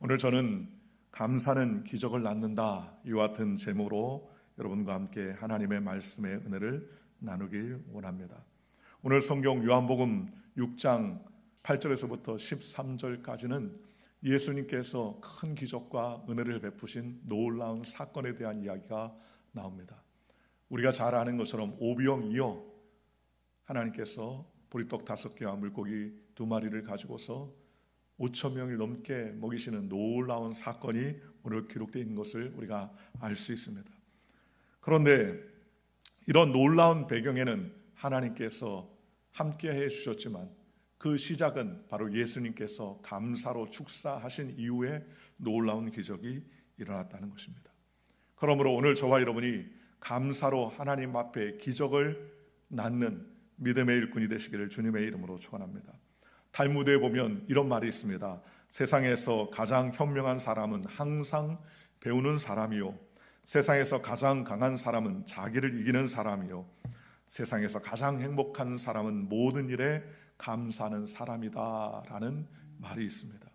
오늘 저는 감사는 기적을 낳는다 이와 같은 제목으로 여러분과 함께 하나님의 말씀의 은혜를 나누길 원합니다. 오늘 성경 요한복음 6장 8절에서부터 13절까지는 예수님께서 큰 기적과 은혜를 베푸신 놀라운 사건에 대한 이야기가 나옵니다. 우리가 잘 아는 것처럼 오병이어 하나님께서 보리떡 5개와 물고기 2마리를 가지고서 5,000명을 넘게 먹이시는 놀라운 사건이 오늘 기록되어 있는 것을 우리가 알 수 있습니다. 그런데 이런 놀라운 배경에는 하나님께서 함께 해주셨지만 그 시작은 바로 예수님께서 감사로 축사하신 이후에 놀라운 기적이 일어났다는 것입니다. 그러므로 오늘 저와 여러분이 감사로 하나님 앞에 기적을 낳는 믿음의 일꾼이 되시기를 주님의 이름으로 축원합니다. 탈무드에 보면 이런 말이 있습니다. 세상에서 가장 현명한 사람은 항상 배우는 사람이요, 세상에서 가장 강한 사람은 자기를 이기는 사람이요, 세상에서 가장 행복한 사람은 모든 일에 감사하는 사람이다 라는 말이 있습니다.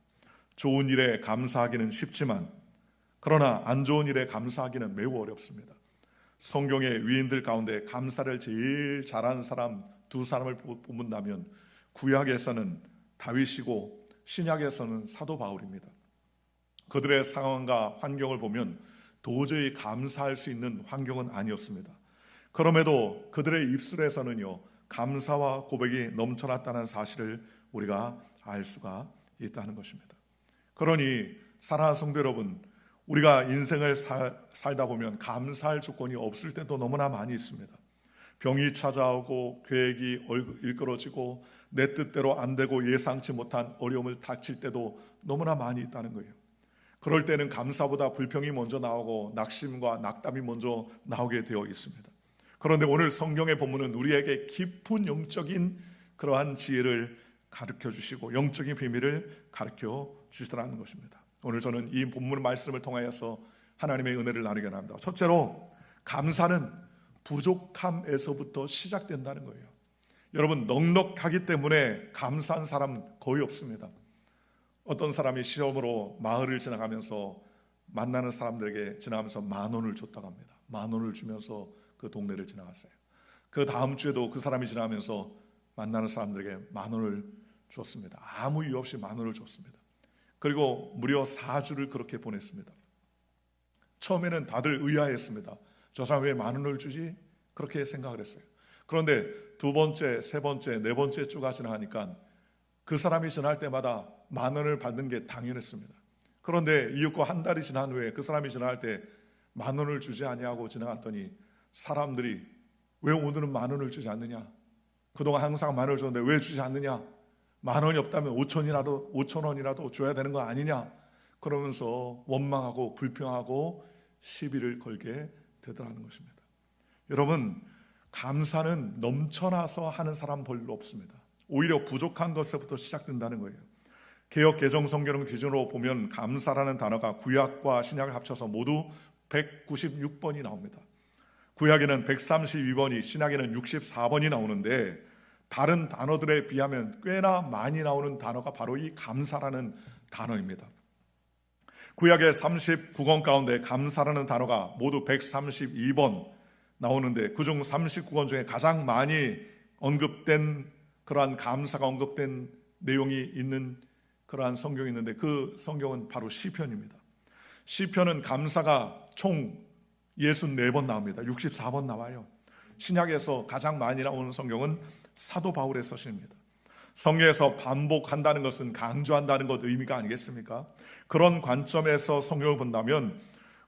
좋은 일에 감사하기는 쉽지만 그러나 안 좋은 일에 감사하기는 매우 어렵습니다. 성경의 위인들 가운데 감사를 제일 잘하는 사람 2사람을 뽑는다면 구약에서는 다윗이고 신약에서는 사도 바울입니다. 그들의 상황과 환경을 보면 도저히 감사할 수 있는 환경은 아니었습니다. 그럼에도 그들의 입술에서는요, 감사와 고백이 넘쳐났다는 사실을 우리가 알 수가 있다는 것입니다. 그러니 사랑하는 성도 여러분, 우리가 인생을 살다 보면 감사할 조건이 없을 때도 너무나 많이 있습니다. 병이 찾아오고 계획이 일그러지고 내 뜻대로 안 되고 예상치 못한 어려움을 닥칠 때도 너무나 많이 있다는 거예요. 그럴 때는 감사보다 불평이 먼저 나오고 낙심과 낙담이 먼저 나오게 되어 있습니다. 그런데 오늘 성경의 본문은 우리에게 깊은 영적인 그러한 지혜를 가르쳐 주시고 영적인 비밀을 가르쳐 주시더라는 것입니다. 오늘 저는 이 본문 말씀을 통하여서 하나님의 은혜를 나누게 합니다. 첫째로, 감사는 부족함에서부터 시작된다는 거예요. 여러분, 넉넉하기 때문에 감사한 사람 거의 없습니다. 어떤 사람이 시험으로 마을을 지나가면서 만나는 사람들에게 지나가면서 10,000원을 줬다고 합니다. 10,000원을 주면서 그 동네를 지나갔어요. 그 다음 주에도 그 사람이 지나가면서 만나는 사람들에게 10,000원을 줬습니다. 아무 이유 없이 10,000원을 줬습니다. 그리고 무려 4주를 그렇게 보냈습니다. 처음에는 다들 의아했습니다. 저 사람 왜 10,000원을 주지? 그렇게 생각을 했어요. 그런데 2번째, 3번째, 4번째 주가 지나가니까 그 사람이 지날 때마다 10,000원을 받는 게 당연했습니다. 그런데 이윽고 한 달이 지난 후에 그 사람이 지나갈 때 10,000원을 주지 아니하고 지나갔더니 사람들이 왜 오늘은 10,000원을 주지 않느냐? 그동안 항상 10,000원을 줬는데 왜 주지 않느냐? 10,000원이 없다면 5,000원이라도 줘야 되는 거 아니냐? 그러면서 원망하고 불평하고 시비를 걸게 되더라는 것입니다. 여러분, 감사는 넘쳐나서 하는 사람 별로 없습니다. 오히려 부족한 것에부터 시작된다는 거예요. 개역 개정 성경 기준으로 보면 감사라는 단어가 구약과 신약을 합쳐서 모두 196번이 나옵니다. 구약에는 132번이, 신약에는 64번이 나오는데 다른 단어들에 비하면 꽤나 많이 나오는 단어가 바로 이 감사라는 단어입니다. 구약의 39권 가운데 감사라는 단어가 모두 132번 나오는데 그중 39권 중에 가장 많이 언급된 그러한 감사가 언급된 내용이 있는 그러한 성경이 있는데 그 성경은 바로 시편입니다. 시편은 감사가 총 64번 나옵니다. 64번 나와요. 신약에서 가장 많이 나오는 성경은 사도 바울의 서신입니다. 성경에서 반복한다는 것은 강조한다는 것 의미가 아니겠습니까? 그런 관점에서 성경을 본다면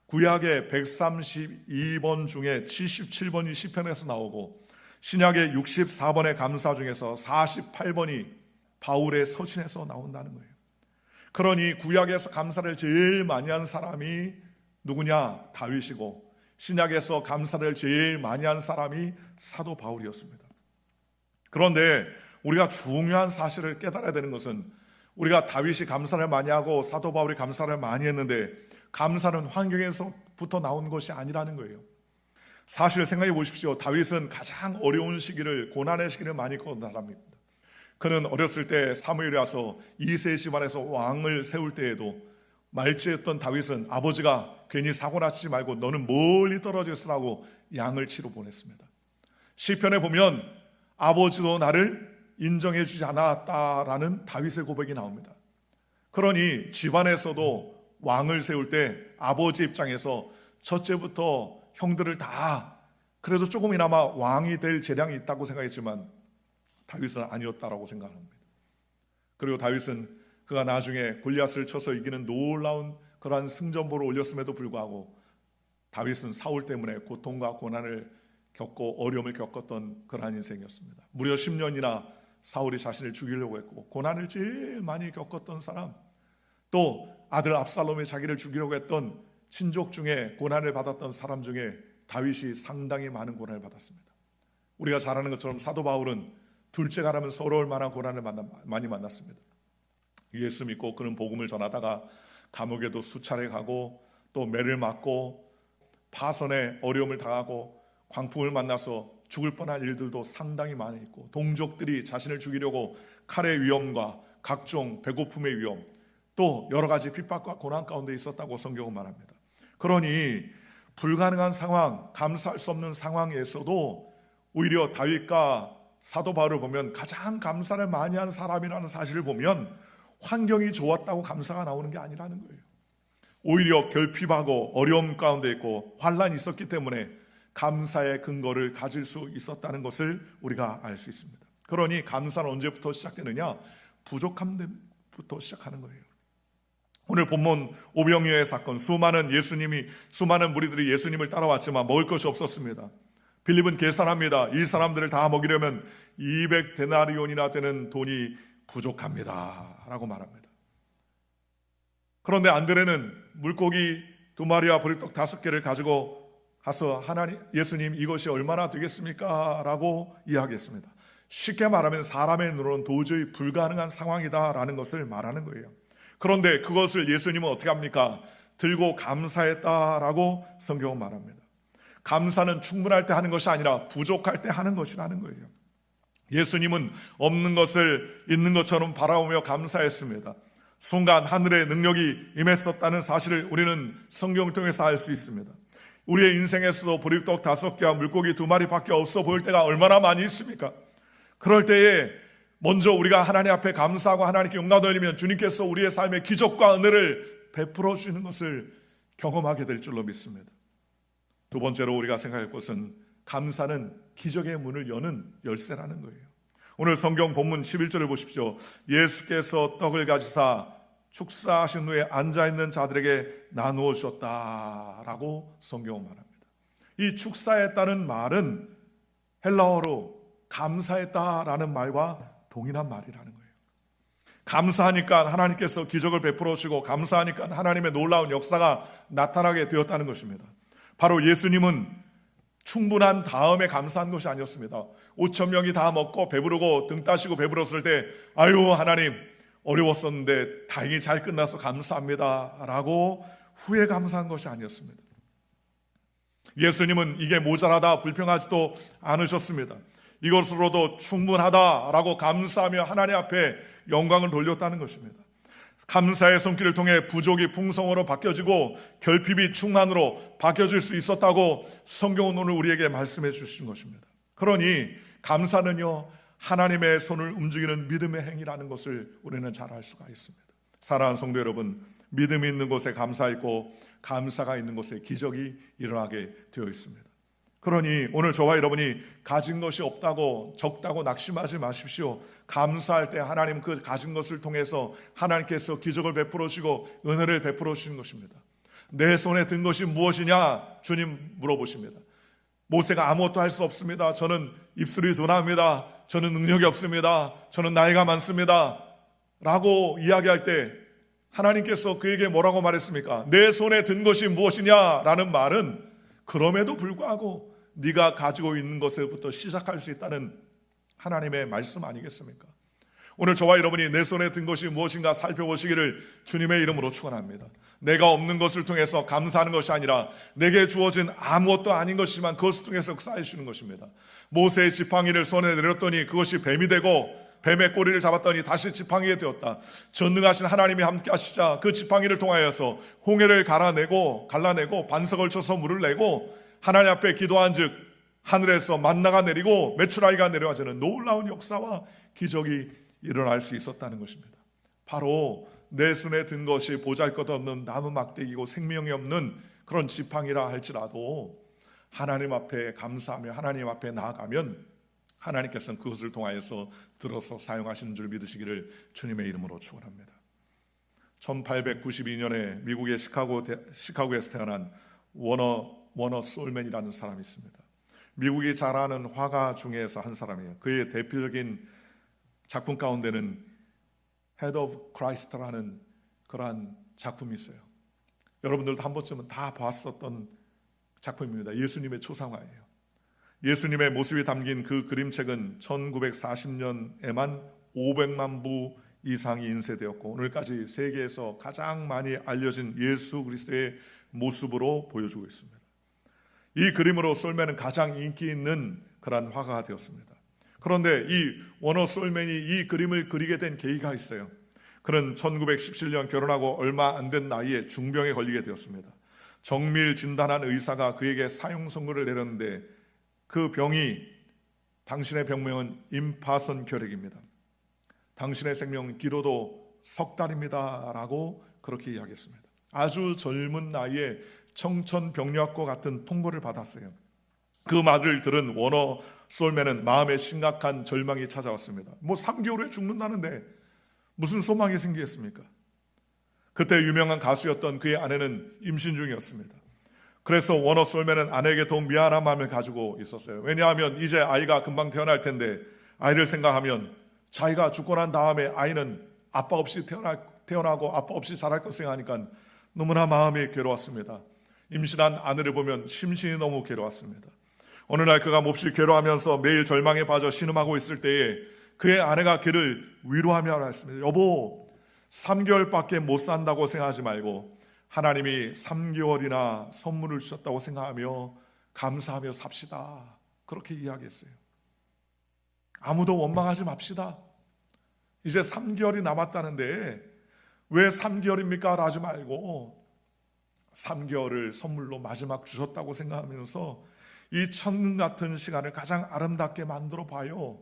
구약의 132번 중에 77번이 시편에서 나오고 신약의 64번의 감사 중에서 48번이 바울의 서신에서 나온다는 거예요. 그러니 구약에서 감사를 제일 많이 한 사람이 누구냐? 다윗이고 신약에서 감사를 제일 많이 한 사람이 사도 바울이었습니다. 그런데 우리가 중요한 사실을 깨달아야 되는 것은 우리가 다윗이 감사를 많이 하고 사도 바울이 감사를 많이 했는데 감사는 환경에서부터 나온 것이 아니라는 거예요. 사실 생각해 보십시오. 다윗은 가장 어려운 시기를, 고난의 시기를 많이 겪은 사람입니다. 그는 어렸을 때 사무엘이 와서 이새의 집안에서 왕을 세울 때에도 말지했던 다윗은 아버지가 괜히 사고나 치지 말고 너는 멀리 떨어져 있으라고 양을 치러 보냈습니다. 시편에 보면 아버지도 나를 인정해 주지 않았다라는 다윗의 고백이 나옵니다. 그러니 집안에서도 왕을 세울 때 아버지 입장에서 첫째부터 형들을 다 그래도 조금이나마 왕이 될 재량이 있다고 생각했지만 다윗은 아니었다라고 생각합니다. 그리고 다윗은 그가 나중에 골리앗을 쳐서 이기는 놀라운 그러한 승전보를 올렸음에도 불구하고 다윗은 사울 때문에 고통과 고난을 겪고 어려움을 겪었던 그러한 인생이었습니다. 무려 10년이나 사울이 자신을 죽이려고 했고 고난을 제일 많이 겪었던 사람, 또 아들 압살롬이 자기를 죽이려고 했던 친족 중에 고난을 받았던 사람 중에 다윗이 상당히 많은 고난을 받았습니다. 우리가 잘 아는 것처럼 사도 바울은 둘째가라면 서러울 만한 고난을 많이 만났습니다. 예수 믿고 그는 복음을 전하다가 감옥에도 수차례 가고 또 매를 맞고 파선에 어려움을 당하고 광풍을 만나서 죽을 뻔한 일들도 상당히 많이 있고 동족들이 자신을 죽이려고 칼의 위험과 각종 배고픔의 위험 또 여러 가지 핍박과 고난 가운데 있었다고 성경은 말합니다. 그러니 불가능한 상황, 감사할 수 없는 상황에서도 오히려 다윗과 사도 바울을 보면 가장 감사를 많이 한 사람이라는 사실을 보면 환경이 좋았다고 감사가 나오는 게 아니라는 거예요. 오히려 결핍하고 어려움 가운데 있고 환란이 있었기 때문에 감사의 근거를 가질 수 있었다는 것을 우리가 알 수 있습니다. 그러니 감사는 언제부터 시작되느냐? 부족함부터 시작하는 거예요. 오늘 본문 오병이어의 사건, 수많은 무리들이 예수님을 따라왔지만 먹을 것이 없었습니다. 빌립은 계산합니다. 이 사람들을 다 먹이려면 200데나리온이나 되는 돈이 부족합니다 라고 말합니다. 그런데 안드레는 물고기 2마리와 보리떡 5개를 가지고 가서 예수님 이것이 얼마나 되겠습니까? 라고 이야기했습니다. 쉽게 말하면 사람의 눈으로는 도저히 불가능한 상황이다라는 것을 말하는 거예요. 그런데 그것을 예수님은 어떻게 합니까? 들고 감사했다라고 성경은 말합니다. 감사는 충분할 때 하는 것이 아니라 부족할 때 하는 것이라는 거예요. 예수님은 없는 것을 있는 것처럼 바라보며 감사했습니다. 순간 하늘의 능력이 임했었다는 사실을 우리는 성경을 통해서 알 수 있습니다. 우리의 인생에서도 보리떡 5개와 물고기 2마리밖에 없어 보일 때가 얼마나 많이 있습니까? 그럴 때에 먼저 우리가 하나님 앞에 감사하고 하나님께 영광 돌리면 주님께서 우리의 삶에 기적과 은혜를 베풀어 주시는 것을 경험하게 될 줄로 믿습니다. 두 번째로 우리가 생각할 것은 감사는 기적의 문을 여는 열쇠라는 거예요. 오늘 성경 본문 11절을 보십시오. 예수께서 떡을 가지사 축사하신 후에 앉아있는 자들에게 나누어 주셨다라고 성경은 말합니다. 이 축사했다는 말은 헬라어로 감사했다라는 말과 동일한 말이라는 거예요. 감사하니까 하나님께서 기적을 베풀어 주시고 감사하니까 하나님의 놀라운 역사가 나타나게 되었다는 것입니다. 바로 예수님은 충분한 다음에 감사한 것이 아니었습니다. 5,000명이 다 먹고 배부르고 등 따시고 배불렀을 때 아유 하나님 어려웠었는데 다행히 잘 끝나서 감사합니다 라고 후에 감사한 것이 아니었습니다. 예수님은 이게 모자라다 불평하지도 않으셨습니다. 이것으로도 충분하다라고 감사하며 하나님 앞에 영광을 돌렸다는 것입니다. 감사의 손길을 통해 부족이 풍성으로 바뀌어지고 결핍이 충만으로 바뀌어질 수 있었다고 성경은 오늘 우리에게 말씀해 주신 것입니다. 그러니 감사는요 하나님의 손을 움직이는 믿음의 행위라는 것을 우리는 잘 알 수가 있습니다. 사랑하는 성도 여러분, 믿음이 있는 곳에 감사 있고 감사가 있는 곳에 기적이 일어나게 되어 있습니다. 그러니 오늘 저와 여러분이 가진 것이 없다고 적다고 낙심하지 마십시오. 감사할 때 하나님 그 가진 것을 통해서 하나님께서 기적을 베풀어 주시고 은혜를 베풀어 주시는 것입니다. 내 손에 든 것이 무엇이냐? 주님 물어보십니다. 모세가 아무것도 할 수 없습니다. 저는 입술이 조나합니다. 저는 능력이 없습니다. 저는 나이가 많습니다. 라고 이야기할 때 하나님께서 그에게 뭐라고 말했습니까? 내 손에 든 것이 무엇이냐? 라는 말은 그럼에도 불구하고 네가 가지고 있는 것에부터 시작할 수 있다는 하나님의 말씀 아니겠습니까? 오늘 저와 여러분이 내 손에 든 것이 무엇인가 살펴보시기를 주님의 이름으로 축원합니다. 내가 없는 것을 통해서 감사하는 것이 아니라 내게 주어진 아무것도 아닌 것이지만 그것을 통해서 쌓여주는 것입니다. 모세의 지팡이를 손에 내렸더니 그것이 뱀이 되고 뱀의 꼬리를 잡았더니 다시 지팡이에 되었다. 전능하신 하나님이 함께 하시자 그 지팡이를 통하여서 홍해를 갈라내고 반석을 쳐서 물을 내고 하나님 앞에 기도한 즉 하늘에서 만나가 내리고 메추라기가 내려와지는 놀라운 역사와 기적이 일어날 수 있었다는 것입니다. 바로 내 손에 든 것이 보잘것없는 나무 막대기고 생명이 없는 그런 지팡이라 할지라도 하나님 앞에 감사하며 하나님 앞에 나아가면 하나님께서는 그것을 통하여서 들어서 사용하시는 줄 믿으시기를 주님의 이름으로 축원합니다. 1892년에 미국의 시카고에서 태어난 워너 솔맨이라는 사람이 있습니다. 미국이 잘 아는 화가 중에서 한 사람이에요. 그의 대표적인 작품 가운데는 Head of Christ라는 그러한 작품이 있어요. 여러분들도 한 번쯤은 다 봤었던 작품입니다. 예수님의 초상화예요. 예수님의 모습이 담긴 그 그림책은 1940년에만 500만 부 이상이 인쇄되었고 오늘까지 세계에서 가장 많이 알려진 예수 그리스도의 모습으로 보여주고 있습니다. 이 그림으로 솔맨은 가장 인기 있는 그런 화가가 되었습니다. 그런데 이 워너 솔맨이 이 그림을 그리게 된 계기가 있어요. 그는 1917년 결혼하고 얼마 안 된 나이에 중병에 걸리게 되었습니다. 정밀 진단한 의사가 그에게 사형 선고를 내렸는데 그 병이 당신의 병명은 임파선 결핵입니다. 당신의 생명은 길어도 석 달입니다 라고 그렇게 이야기했습니다. 아주 젊은 나이에 청천벽력과 같은 통보를 받았어요. 그 말을 들은 워너 솔맨은 마음에 심각한 절망이 찾아왔습니다. 3개월 후에 죽는다는데 무슨 소망이 생기겠습니까? 그때 유명한 가수였던 그의 아내는 임신 중이었습니다. 그래서 워너 솔맨은 아내에게 더 미안한 마음을 가지고 있었어요. 왜냐하면 이제 아이가 금방 태어날 텐데 아이를 생각하면 자기가 죽고 난 다음에 아이는 아빠 없이 태어나고 아빠 없이 자랄 것 생각하니까 너무나 마음이 괴로웠습니다. 임신한 아내를 보면 심신이 너무 괴로웠습니다. 어느 날 그가 몹시 괴로워하면서 매일 절망에 빠져 신음하고 있을 때에 그의 아내가 그를 위로하며 말했습니다. 여보, 3개월밖에 못 산다고 생각하지 말고 하나님이 3개월이나 선물을 주셨다고 생각하며 감사하며 삽시다. 그렇게 이야기했어요. 아무도 원망하지 맙시다. 이제 3개월이 남았다는데 왜 3개월입니까? 하지 말고 3개월을 선물로 마지막 주셨다고 생각하면서 이 천금 같은 시간을 가장 아름답게 만들어 봐요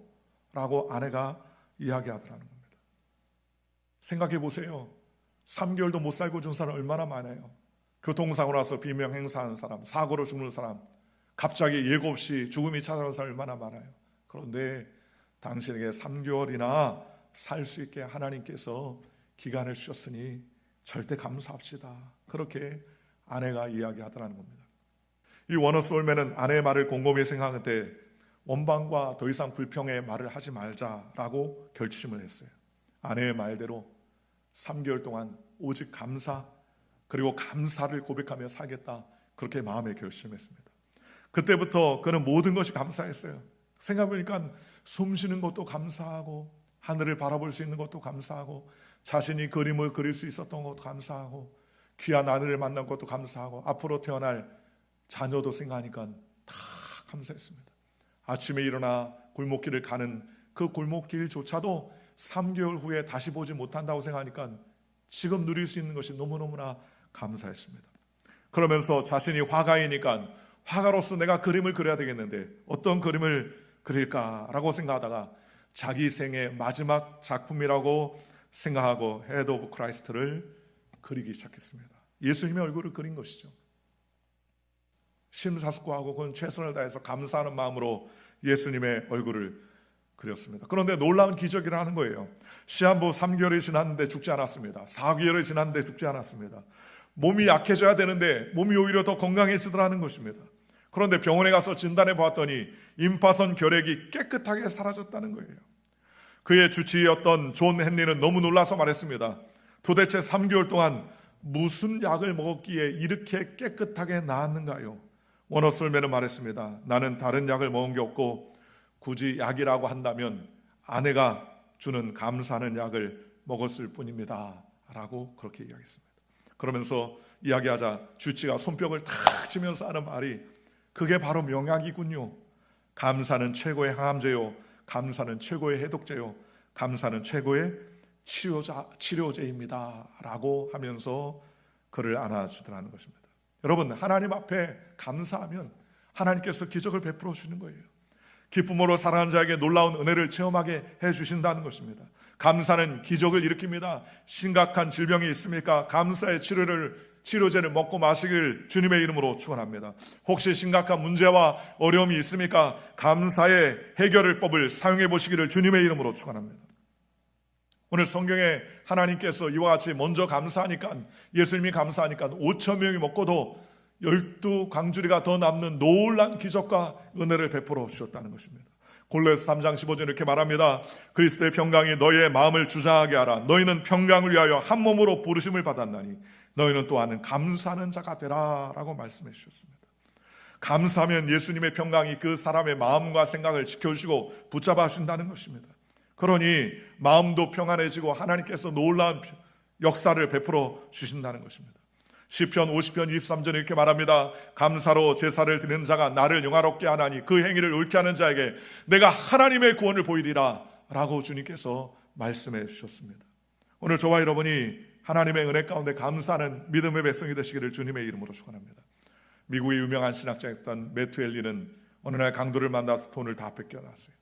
라고 아내가 이야기하더라는 겁니다. 생각해 보세요. 3개월도 못 살고 준 사람 얼마나 많아요. 교통사고 나서 비명 행사하는 사람, 사고로 죽는 사람, 갑자기 예고 없이 죽음이 찾아오는 사람 얼마나 많아요. 그런데 당신에게 3개월이나 살 수 있게 하나님께서 기간을 주셨으니 절대 감사합시다. 그렇게 아내가 이야기하더라는 겁니다. 이 워너 솔맨은 아내의 말을 곰곰이 생각할 때 원방과 더 이상 불평의 말을 하지 말자라고 결심을 했어요. 아내의 말대로 3개월 동안 오직 감사 그리고 감사를 고백하며 살겠다 그렇게 마음에 결심했습니다. 그때부터 그는 모든 것이 감사했어요. 생각해보니까 숨 쉬는 것도 감사하고 하늘을 바라볼 수 있는 것도 감사하고 자신이 그림을 그릴 수 있었던 것도 감사하고 귀한 아내를 만난 것도 감사하고 앞으로 태어날 자녀도 생각하니까 다 감사했습니다. 아침에 일어나 골목길을 가는 그 골목길조차도 3개월 후에 다시 보지 못한다고 생각하니까 지금 누릴 수 있는 것이 너무너무나 감사했습니다. 그러면서 자신이 화가이니까 화가로서 내가 그림을 그려야 되겠는데 어떤 그림을 그릴까라고 생각하다가 자기 생의 마지막 작품이라고 생각하고 헤드 오브 크라이스트를 그리기 시작했습니다. 예수님의 얼굴을 그린 것이죠. 심사숙고하고 그건 최선을 다해서 감사하는 마음으로 예수님의 얼굴을 그렸습니다. 그런데 놀라운 기적이라는 거예요. 시한부 3개월이 지났는데 죽지 않았습니다. 4개월이 지났는데 죽지 않았습니다. 몸이 약해져야 되는데 몸이 오히려 더 건강해지더라는 것입니다. 그런데 병원에 가서 진단해 보았더니 임파선 결핵이 깨끗하게 사라졌다는 거예요. 그의 주치의였던 존 헨리는 너무 놀라서 말했습니다. 도대체 3개월 동안 무슨 약을 먹었기에 이렇게 깨끗하게 나았는가요? 워너 솔맨은 말했습니다. 나는 다른 약을 먹은 게 없고 굳이 약이라고 한다면 아내가 주는 감사하는 약을 먹었을 뿐입니다 라고 그렇게 이야기했습니다. 그러면서 이야기하자 주치가 손뼉을 탁 치면서 하는 말이 그게 바로 명약이군요. 감사는 최고의 항암제요, 감사는 최고의 해독제요, 감사는 최고의 치료제입니다 라고 하면서 그를 안아주더라는 것입니다. 여러분, 하나님 앞에 감사하면 하나님께서 기적을 베풀어 주시는 거예요. 기쁨으로 살아가는 자에게 놀라운 은혜를 체험하게 해주신다는 것입니다. 감사는 기적을 일으킵니다. 심각한 질병이 있습니까? 감사의 치료제를 먹고 마시길 주님의 이름으로 축원합니다. 혹시 심각한 문제와 어려움이 있습니까? 감사의 해결법을 사용해 보시기를 주님의 이름으로 축원합니다. 오늘 성경에 하나님께서 이와 같이 먼저 감사하니까, 예수님이 감사하니까 5천 명이 먹고도 12광주리가 더 남는 놀란 기적과 은혜를 베풀어 주셨다는 것입니다. 골로새 3장 15절 이렇게 말합니다. 그리스도의 평강이 너희의 마음을 주장하게 하라. 너희는 평강을 위하여 한 몸으로 부르심을 받았나니 너희는 또한 감사하는 자가 되라 라고 말씀해 주셨습니다. 감사하면 예수님의 평강이 그 사람의 마음과 생각을 지켜주시고 붙잡아 주신다는 것입니다. 그러니 마음도 평안해지고 하나님께서 놀라운 역사를 베풀어 주신다는 것입니다. 시편 50편 23절에 이렇게 말합니다. 감사로 제사를 드리는 자가 나를 영화롭게 하나니 그 행위를 옳게 하는 자에게 내가 하나님의 구원을 보이리라 라고 주님께서 말씀해 주셨습니다. 오늘 저와 여러분이 하나님의 은혜 가운데 감사하는 믿음의 백성이 되시기를 주님의 이름으로 축원합니다. 미국의 유명한 신학자였던 매튜 엘리는 어느 날 강도를 만나서 돈을 다 뺏겨놨어요.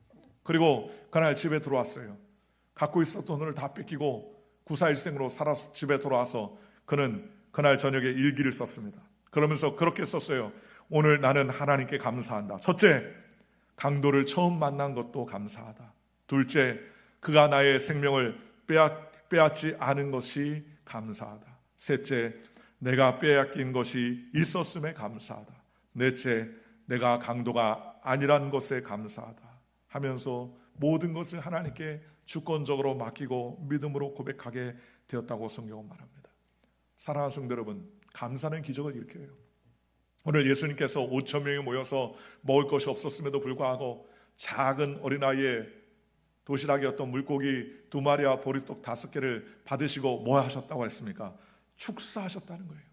그리고 그날 집에 들어왔어요. 갖고 있었던 돈을 다 뺏기고 구사일생으로 살아서 집에 돌아와서 그는 그날 저녁에 일기를 썼습니다. 그러면서 그렇게 썼어요. 오늘 나는 하나님께 감사한다. 첫째, 강도를 처음 만난 것도 감사하다. 둘째, 그가 나의 생명을 빼앗지 않은 것이 감사하다. 셋째, 내가 빼앗긴 것이 있었음에 감사하다. 넷째, 내가 강도가 아니란 것에 감사하다 하면서 모든 것을 하나님께 주권적으로 맡기고 믿음으로 고백하게 되었다고 성경은 말합니다. 사랑하는 성도 여러분, 감사는 기적을 일으켜요. 오늘 예수님께서 5천 명이 모여서 먹을 것이 없었음에도 불구하고 작은 어린아이의 도시락이었던 물고기 2마리와 보리떡 5개를 받으시고 뭐 하셨다고 했습니까? 축사하셨다는 거예요.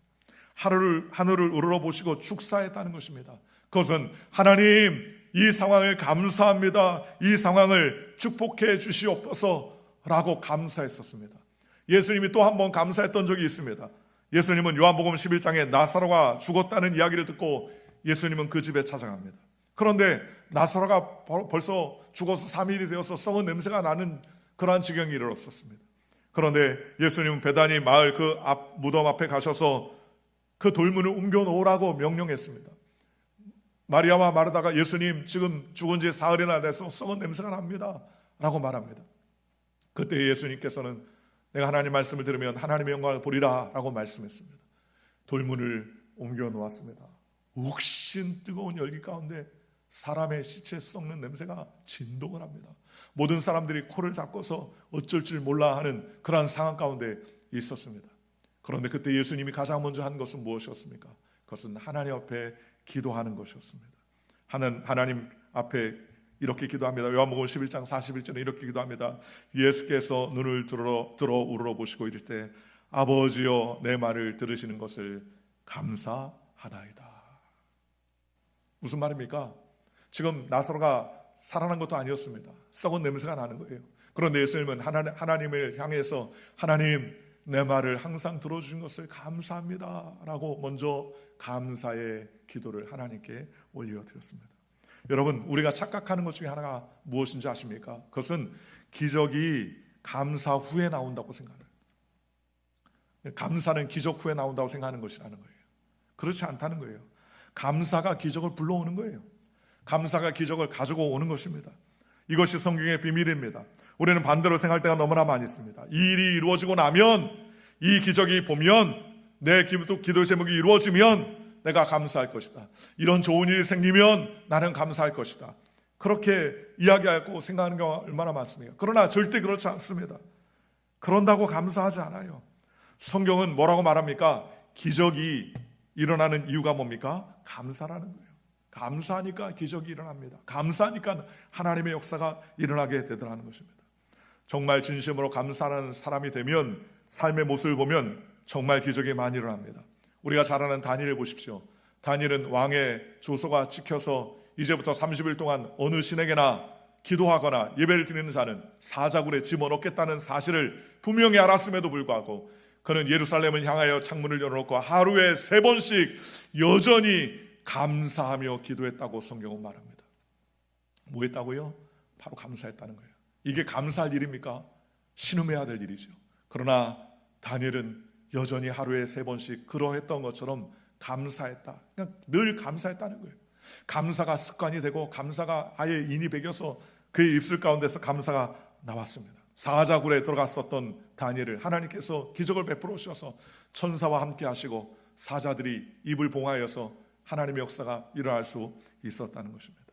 하늘을 우러러보시고 축사했다는 것입니다. 그것은 하나님, 이 상황을 감사합니다. 이 상황을 축복해 주시옵소서 라고 감사했었습니다. 예수님이 또 한 번 감사했던 적이 있습니다. 예수님은 요한복음 11장에 나사로가 죽었다는 이야기를 듣고 예수님은 그 집에 찾아갑니다. 그런데 나사로가 벌써 죽어서 3일이 되어서 썩은 냄새가 나는 그러한 지경에 이르렀었습니다. 그런데 예수님은 베다니 마을 그 무덤 앞에 가셔서 그 돌문을 옮겨 놓으라고 명령했습니다. 마리아와 마르다가 예수님 지금 죽은 지 사흘이나 돼서 썩은 냄새가 납니다 라고 말합니다. 그때 예수님께서는 내가 하나님 말씀을 들으면 하나님의 영광을 보리라 라고 말씀했습니다. 돌문을 옮겨 놓았습니다. 욱신 뜨거운 열기 가운데 사람의 시체 썩는 냄새가 진동을 합니다. 모든 사람들이 코를 잡고서 어쩔 줄 몰라 하는 그러한 상황 가운데 있었습니다. 그런데 그때 예수님이 가장 먼저 한 것은 무엇이었습니까? 그것은 하나님 앞에 기도하는 것이었습니다. 하나님 앞에 이렇게 기도합니다. 요한복음 11장 41절에 이렇게 기도합니다. 예수께서 눈을 들어 우러러보시고 이를 때 아버지여 내 말을 들으시는 것을 감사하나이다. 무슨 말입니까? 지금 나사로가 살아난 것도 아니었습니다. 썩은 냄새가 나는 거예요. 그런데 예수님은 하나님을 향해서 하나님 내 말을 항상 들어주신 것을 감사합니다 라고 먼저 감사의 기도를 하나님께 올려드렸습니다. 여러분, 우리가 착각하는 것 중에 하나가 무엇인지 아십니까? 그것은 기적이 감사 후에 나온다고 생각해요. 감사는 기적 후에 나온다고 생각하는 것이라는 거예요. 그렇지 않다는 거예요. 감사가 기적을 불러오는 거예요. 감사가 기적을 가지고 오는 것입니다. 이것이 성경의 비밀입니다. 우리는 반대로 생각할 때가 너무나 많이 있습니다. 이 일이 이루어지고 나면, 이 기적이 보면, 내 기도 제목이 이루어지면 내가 감사할 것이다. 이런 좋은 일이 생기면 나는 감사할 것이다. 그렇게 이야기하고 생각하는 경우가 얼마나 많습니까? 그러나 절대 그렇지 않습니다. 그런다고 감사하지 않아요. 성경은 뭐라고 말합니까? 기적이 일어나는 이유가 뭡니까? 감사라는 거예요. 감사하니까 기적이 일어납니다. 감사하니까 하나님의 역사가 일어나게 되더라는 것입니다. 정말 진심으로 감사하는 사람이 되면 삶의 모습을 보면 정말 기적이 많이 일어납니다. 우리가 잘 아는 다니엘을 보십시오. 다니엘은 왕의 조서가 찍혀서 이제부터 30일 동안 어느 신에게나 기도하거나 예배를 드리는 자는 사자굴에 집어넣겠다는 사실을 분명히 알았음에도 불구하고 그는 예루살렘을 향하여 창문을 열어놓고 하루에 3번씩 여전히 감사하며 기도했다고 성경은 말합니다. 뭐 했다고요? 바로 감사했다는 거예요. 이게 감사할 일입니까? 신음해야 될 일이죠. 그러나 다니엘은 여전히 하루에 3번씩 그러했던 것처럼 감사했다. 그냥 늘 감사했다는 거예요. 감사가 습관이 되고 감사가 아예 인이 배겨서 그의 입술 가운데서 감사가 나왔습니다. 사자굴에 들어갔었던 다니엘을 하나님께서 기적을 베풀어 주셔서 천사와 함께 하시고 사자들이 입을 봉하여서 하나님의 역사가 일어날 수 있었다는 것입니다.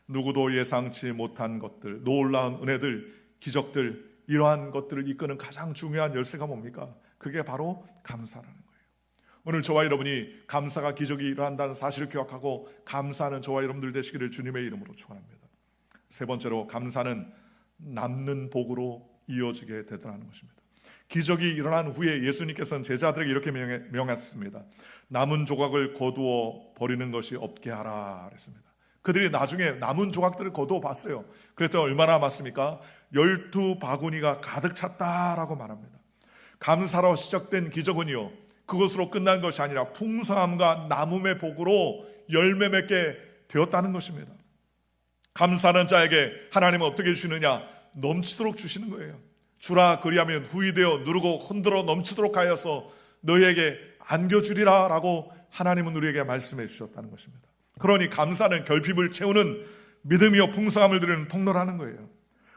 누구도 예상치 못한 것들, 놀라운 은혜들, 기적들, 이러한 것들을 이끄는 가장 중요한 열쇠가 뭡니까? 그게 바로 감사라는 거예요. 오늘 저와 여러분이 감사가 기적이 일어난다는 사실을 기억하고 감사하는 저와 여러분들 되시기를 주님의 이름으로 축원합니다. 3번째로 감사는 남는 복으로 이어지게 되더라는 것입니다. 기적이 일어난 후에 예수님께서는 제자들에게 이렇게 명했습니다. 남은 조각을 거두어 버리는 것이 없게 하라 그랬습니다. 그들이 나중에 남은 조각들을 거두어 봤어요. 그랬더니 얼마나 남았습니까? 12바구니가 가득 찼다라고 말합니다. 감사로 시작된 기적은요, 그것으로 끝난 것이 아니라 풍성함과 남음의 복으로 열매 맺게 되었다는 것입니다. 감사하는 자에게 하나님은 어떻게 주시느냐? 넘치도록 주시는 거예요. 주라 그리하면 후이되어 누르고 흔들어 넘치도록 하여서 너희에게 안겨주리라 라고 하나님은 우리에게 말씀해 주셨다는 것입니다. 그러니 감사는 결핍을 채우는 믿음이요 풍성함을 드리는 통로라는 거예요.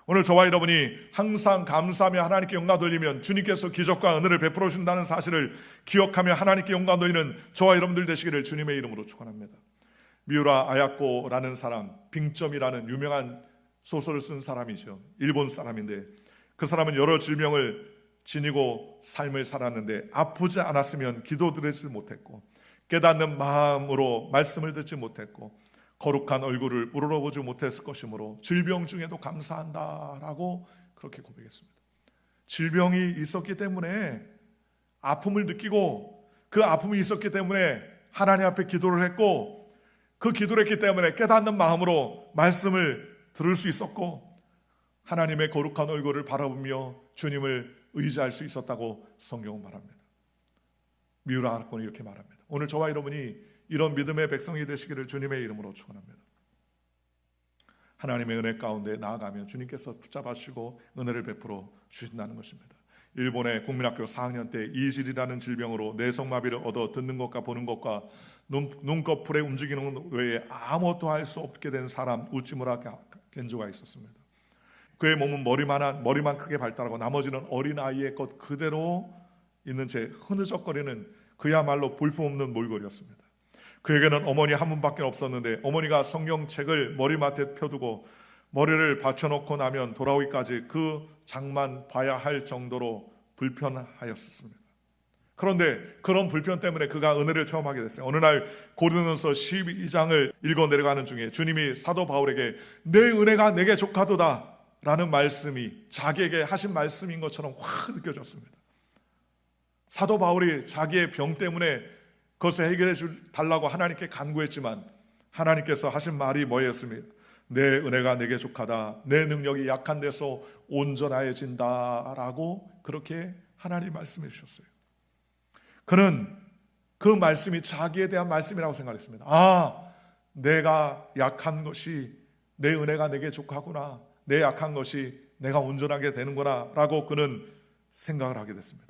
오늘 저와 여러분이 항상 감사하며 하나님께 영광 돌리면 주님께서 기적과 은혜를 베풀어 주신다는 사실을 기억하며 하나님께 영광 돌리는 저와 여러분들 되시기를 주님의 이름으로 축원합니다. 미우라 아야코라는 사람, 빙점이라는 유명한 소설을 쓴 사람이죠. 일본 사람인데 그 사람은 여러 질병을 지니고 삶을 살았는데 아프지 않았으면 기도드리지 못했고 깨닫는 마음으로 말씀을 듣지 못했고 거룩한 얼굴을 우러러보지 못했을 것이므로 질병 중에도 감사한다라고 그렇게 고백했습니다. 질병이 있었기 때문에 아픔을 느끼고 그 아픔이 있었기 때문에 하나님 앞에 기도를 했고 그 기도를 했기 때문에 깨닫는 마음으로 말씀을 들을 수 있었고 하나님의 거룩한 얼굴을 바라보며 주님을 의지할 수 있었다고 성경은 말합니다. 미우라 아야코는 이렇게 말합니다. 오늘 저와 여러분이 이런 믿음의 백성이 되시기를 주님의 이름으로 축원합니다. 하나님의 은혜 가운데 나아가면 주님께서 붙잡아주시고 은혜를 베풀어 주신다는 것입니다. 일본의 국민학교 4학년 때 이질이라는 질병으로 뇌성마비를 얻어 듣는 것과 보는 것과 눈꺼풀에 움직이는 외에 아무것도 할 수 없게 된 사람 우찌무라 겐조가 있었습니다. 그의 몸은 머리만 크게 발달하고 나머지는 어린아이의 것 그대로 있는 채 흐느적거리는 그야말로 볼품없는 몰골이었습니다. 그에게는 어머니 한 분밖에 없었는데 어머니가 성경책을 머리맡에 펴두고 머리를 받쳐놓고 나면 돌아오기까지 그 장만 봐야 할 정도로 불편하였습니다. 그런데 그런 불편 때문에 그가 은혜를 체험하게 됐어요. 어느 날 고린도전서 12장을 읽어 내려가는 중에 주님이 사도 바울에게 내 은혜가 내게 족하도다 라는 말씀이 자기에게 하신 말씀인 것처럼 확 느껴졌습니다. 사도 바울이 자기의 병 때문에 그것을 해결해 달라고 하나님께 간구했지만 하나님께서 하신 말이 뭐였습니까? 내 은혜가 내게 족하다. 내 능력이 약한 데서 온전하여진다 라고 그렇게 하나님이 말씀해 주셨어요. 그는 그 말씀이 자기에 대한 말씀이라고 생각했습니다. 아, 내가 약한 것이 내 은혜가 내게 족하구나. 내 약한 것이 내가 온전하게 되는구나 라고 그는 생각을 하게 됐습니다.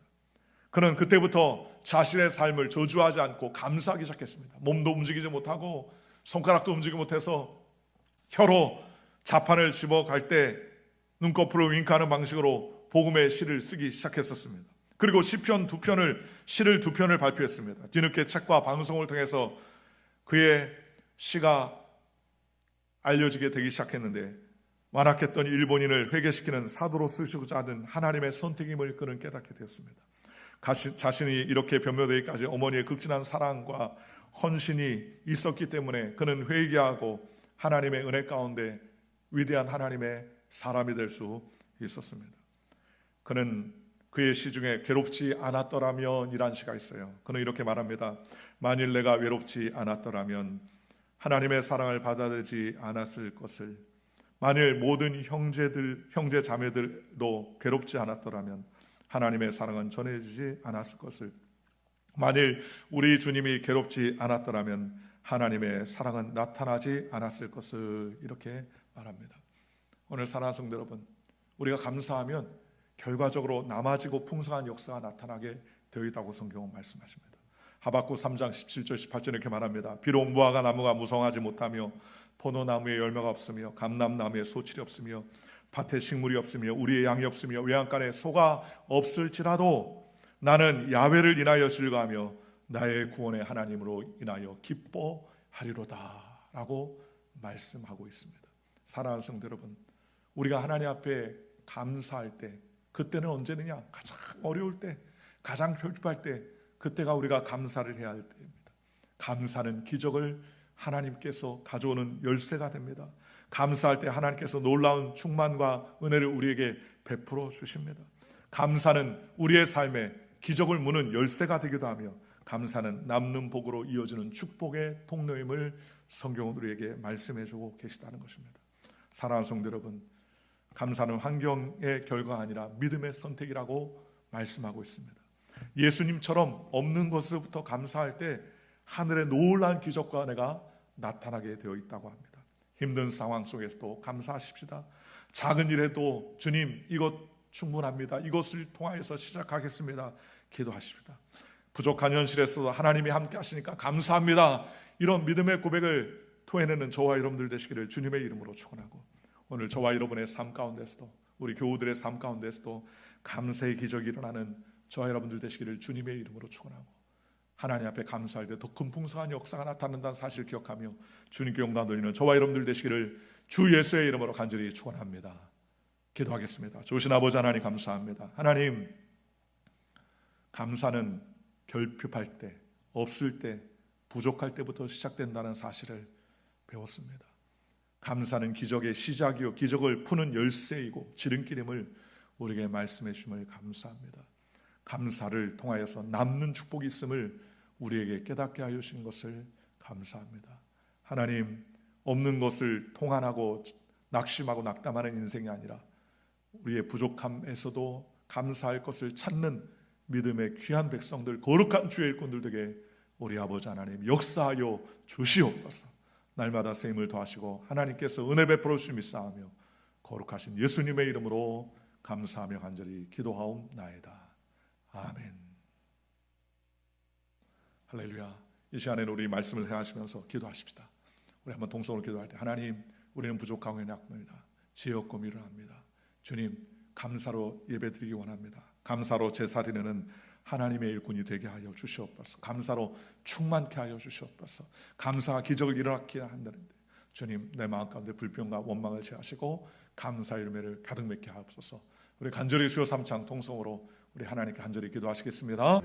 그는 그때부터 자신의 삶을 저주하지 않고 감사하기 시작했습니다. 몸도 움직이지 못하고 손가락도 움직이지 못해서 혀로 자판을 집어갈 때 눈꺼풀을 윙크하는 방식으로 복음의 시를 쓰기 시작했었습니다. 그리고 시를 2편을 발표했습니다. 뒤늦게 책과 방송을 통해서 그의 시가 알려지게 되기 시작했는데 완악했던 일본인을 회개시키는 사도로 쓰시고자 하는 하나님의 선택임을 그는 깨닫게 되었습니다. 자신이 이렇게 변묘되기까지 어머니의 극진한 사랑과 헌신이 있었기 때문에 그는 회개하고 하나님의 은혜 가운데 위대한 하나님의 사람이 될 수 있었습니다. 그는 그의 시 중에 괴롭지 않았더라면 이란 시가 있어요. 그는 이렇게 말합니다. 만일 내가 외롭지 않았더라면 하나님의 사랑을 받아들이지 않았을 것을 만일 모든 형제 자매들도 괴롭지 않았더라면 하나님의 사랑은 전해지지 않았을 것을, 만일 우리 주님이 괴롭지 않았더라면 하나님의 사랑은 나타나지 않았을 것을 이렇게 말합니다. 오늘 사랑하는 성도 여러분, 우리가 감사하면 결과적으로 남아지고 풍성한 역사가 나타나게 되어 있다고 성경은 말씀하십니다. 하박국 3장 17절 18절 이렇게 말합니다. 비록 무화과 나무가 무성하지 못하며 포도나무에 열매가 없으며 감람나무에 소출이 없으며 밭에 식물이 없으며 우리의 양이 없으며 외양간에 소가 없을지라도 나는 야훼를 인하여 즐거하며 나의 구원의 하나님으로 인하여 기뻐하리로다 라고 말씀하고 있습니다. 사랑하는 성도 여러분, 우리가 하나님 앞에 감사할 때, 그때는 언제느냐? 가장 어려울 때, 가장 결핍할 때, 그때가 우리가 감사를 해야 할 때입니다. 감사는 기적을 하나님께서 가져오는 열쇠가 됩니다. 감사할 때 하나님께서 놀라운 충만과 은혜를 우리에게 베풀어 주십니다. 감사는 우리의 삶에 기적을 무는 열쇠가 되기도 하며, 감사는 남는 복으로 이어지는 축복의 통로임을 성경은 우리에게 말씀해 주고 계시다는 것입니다. 사랑하는 성도 여러분, 감사는 환경의 결과가 아니라 믿음의 선택이라고 말씀하고 있습니다. 예수님처럼 없는 것으로부터 감사할 때 하늘의 놀라운 기적과 은혜가 나타나게 되어 있다고 합니다. 힘든 상황 속에서도 감사하십시다. 작은 일에도 주님 이것 충분합니다. 이것을 통하여서 시작하겠습니다. 기도하십시다. 부족한 현실에서도 하나님이 함께 하시니까 감사합니다. 이런 믿음의 고백을 토해내는 저와 여러분들 되시기를 주님의 이름으로 축원하고, 오늘 저와 여러분의 삶 가운데서도, 우리 교우들의 삶 가운데서도 감사의 기적이 일어나는 저와 여러분들 되시기를 주님의 이름으로 축원하고, 하나님 앞에 감사할 때 더 큰 풍성한 역사가 나타난다는 사실을 기억하며 주님께 영광 돌리는 저와 여러분들 되시기를 주 예수의 이름으로 간절히 축원합니다. 기도하겠습니다. 좋으신 아버지 하나님 감사합니다. 하나님, 감사는 결핍할 때, 없을 때, 부족할 때부터 시작된다는 사실을 배웠습니다. 감사는 기적의 시작이요 기적을 푸는 열쇠이고 지름길임을 우리에게 말씀해 주심을 감사합니다. 감사를 통하여서 남는 축복이 있음을 우리에게 깨닫게 하여 주신 것을 감사합니다. 하나님, 없는 것을 통한하고 낙심하고 낙담하는 인생이 아니라 우리의 부족함에서도 감사할 것을 찾는 믿음의 귀한 백성들, 거룩한 주의 일꾼들 되게 우리 아버지 하나님 역사하여 주시옵소서. 날마다 새 힘을 더하시고 하나님께서 은혜 베풀어 주심을 믿사오며 거룩하신 예수님의 이름으로 감사하며 간절히 기도하옵나이다. 아멘. 할렐루야. 이 시간에는 우리 말씀을 생각하시면서 기도하십시다. 우리 한번 동성으로 기도할 때, 하나님, 우리는 부족하고 약합니다. 지혜 없고 미련합니다. 주님, 감사로 예배드리기 원합니다. 감사로 제사 드리는 하나님의 일꾼이 되게 하여 주시옵소서. 감사로 충만케 하여 주시옵소서. 감사가 기적을 일어나게 한다는데 주님, 내 마음 가운데 불평과 원망을 제하시고 감사의 열매를 가득 맺게 하옵소서. 우리 간절히 주여 삼창 통성으로 우리 하나님께 간절히 기도하시겠습니다.